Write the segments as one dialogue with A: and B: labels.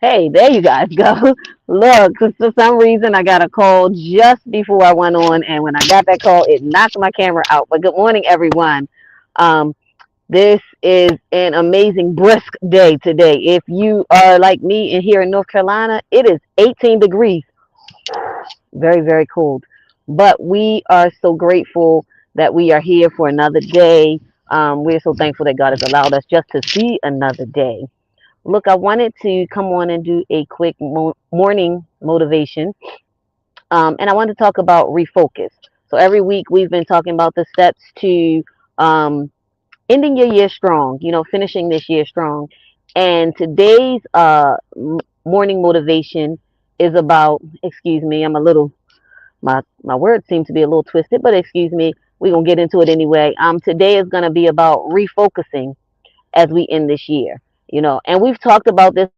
A: Hey, there you guys go. Look, 'cause for some reason I got a call just before I went on, and when I got that call, it knocked my camera out. But good morning, everyone. Um, this is an amazing brisk day today. If you are like me and here in North Carolina, it is 18 degrees, very, very cold. But we are so grateful that we are here for another day. We're so thankful that God has allowed us just to see another day. Look, I wanted to come on and do a quick morning motivation. And I wanted to talk about refocus. So every week we've been talking about the steps to um, ending your year strong, finishing this year strong. And today's morning motivation is about, excuse me, I'm a little, my words seem to be a little twisted, but excuse me, we're going to get into it anyway. Today is going to be about refocusing as we end this year, and we've talked about this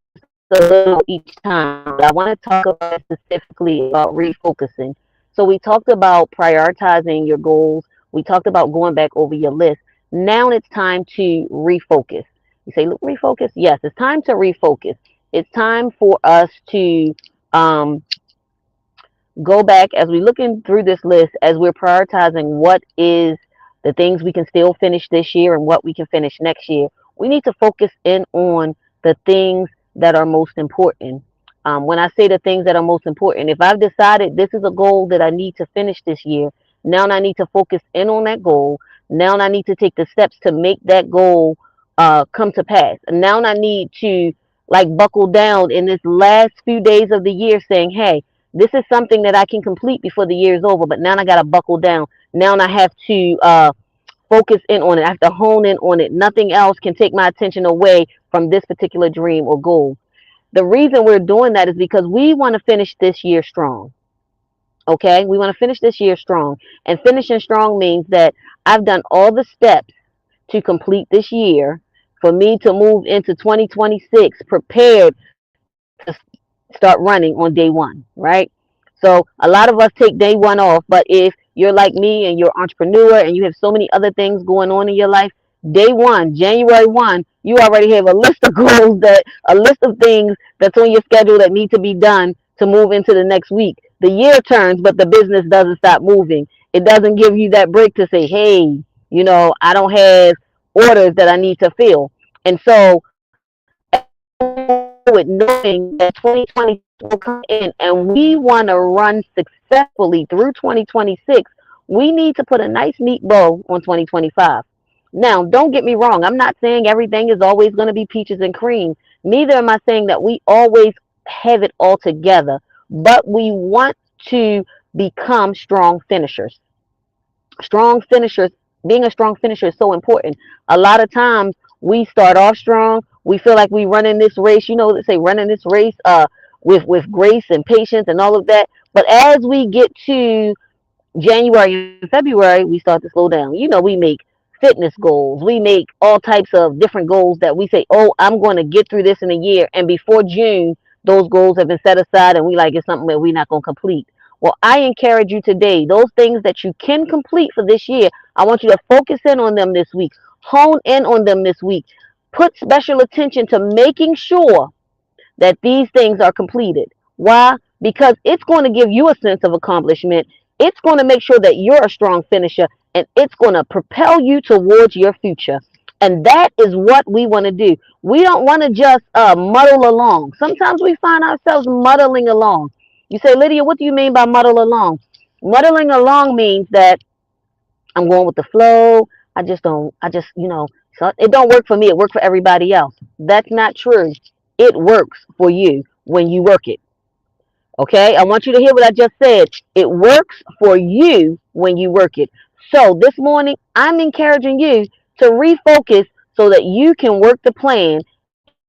A: a little each time, but I want to talk about specifically about refocusing. So we talked about prioritizing your goals. We talked about going back over your list. Now it's time to refocus. You say, look, refocus? Yes, it's time to refocus. It's time for us to um, go back as we're looking through this list, as we're prioritizing what is the things we can still finish this year and what we can finish next year. We need to focus in on the things that are most important. When I say the things that are most important, if I've decided this is a goal that I need to finish this year, now I need to focus in on that goal. Now I need to take the steps to make that goal come to pass. And now I need to like buckle down in this last few days of the year saying, hey, this is something that I can complete before the year is over, but now I got to buckle down. Now I have to focus in on it. I have to hone in on it. Nothing else can take my attention away from this particular dream or goal. The reason we're doing that is because we want to finish this year strong. Okay? We want to finish this year strong. And finishing strong means that I've done all the steps to complete this year for me to move into 2026 prepared to start running on day one, right? So a lot of us take day one off, but if you're like me and you're an entrepreneur and you have so many other things going on in your life, day one, January 1, you already have a list of goals a list of things that's on your schedule that need to be done to move into the next week. The year turns, but the business doesn't stop moving. It doesn't give you that break to say, hey, I don't have orders that I need to fill. And so with knowing that 2026 will come in and we want to run successfully through 2026, we need to put a nice neat bow on 2025. Now, don't get me wrong. I'm not saying everything is always going to be peaches and cream. Neither am I saying that we always have it all together, but we want to become strong finishers. Strong finishers, being a strong finisher is so important. A lot of times we start off strong. We feel like we run in this race, they say running this race with grace and patience and all of that. But as we get to January and February, we start to slow down. We make fitness goals. We make all types of different goals that we say, oh, I'm going to get through this in a year. And before June, those goals have been set aside and we like it's something that we're not going to complete. Well, I encourage you today, those things that you can complete for this year, I want you to focus in on them this week. Hone in on them this week. Put special attention to making sure that these things are completed. Why? Because it's going to give you a sense of accomplishment. It's going to make sure that you're a strong finisher and it's going to propel you towards your future. And that is what we want to do. We don't want to just muddle along. Sometimes we find ourselves muddling along. You say, Lydia, what do you mean by muddle along? Muddling along means that I'm going with the flow. So it don't work for me. It works for everybody else. That's not true. It works for you when you work it. Okay, I want you to hear what I just said. It works for you when you work it. So this morning, I'm encouraging you to refocus so that you can work the plan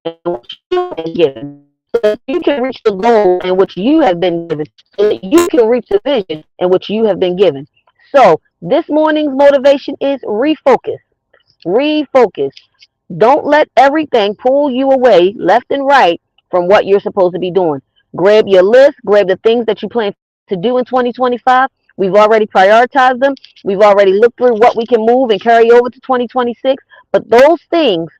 A: in which you have been given, so that you can reach the goal in which you have been given, so that you can reach the vision in which you have been given. So this morning's motivation is refocus. Refocus. Don't let everything pull you away left and right from what you're supposed to be doing. Grab your list, grab the things that you plan to do in 2025, We've already prioritized them. We've already looked through what we can move and carry over to 2026. But those things,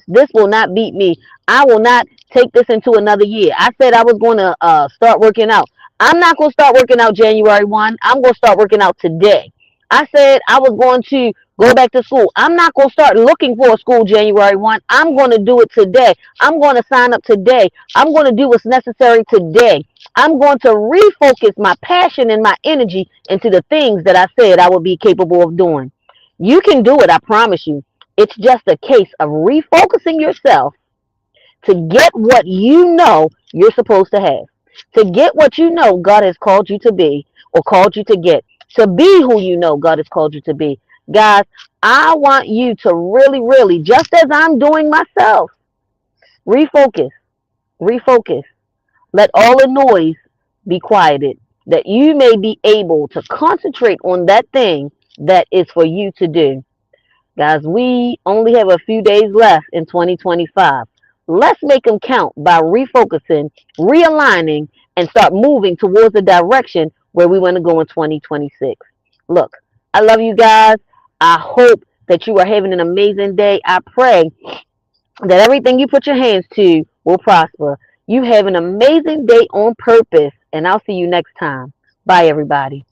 A: this will not beat me. I will not take this into another year. I said I was going to start working out. I'm not going to start working out January 1. I'm going to start working out today. I said I was going to go back to school. I'm not going to start looking for a school January 1. I'm going to do it today. I'm going to sign up today. I'm going to do what's necessary today. I'm going to refocus my passion and my energy into the things that I said I would be capable of doing. You can do it, I promise you. It's just a case of refocusing yourself to get what you know you're supposed to have, to get what you know God has called you to be or called you to get, to be who you know God has called you to be. Guys, I want you to really, really, just as I'm doing myself, refocus, refocus. Let all the noise be quieted, that you may be able to concentrate on that thing that is for you to do. Guys, we only have a few days left in 2025. Let's make them count by refocusing, realigning, and start moving towards the direction where we want to go in 2026. Look, I love you guys. I hope that you are having an amazing day. I pray that everything you put your hands to will prosper. You have an amazing day on purpose, and I'll see you next time. Bye, everybody.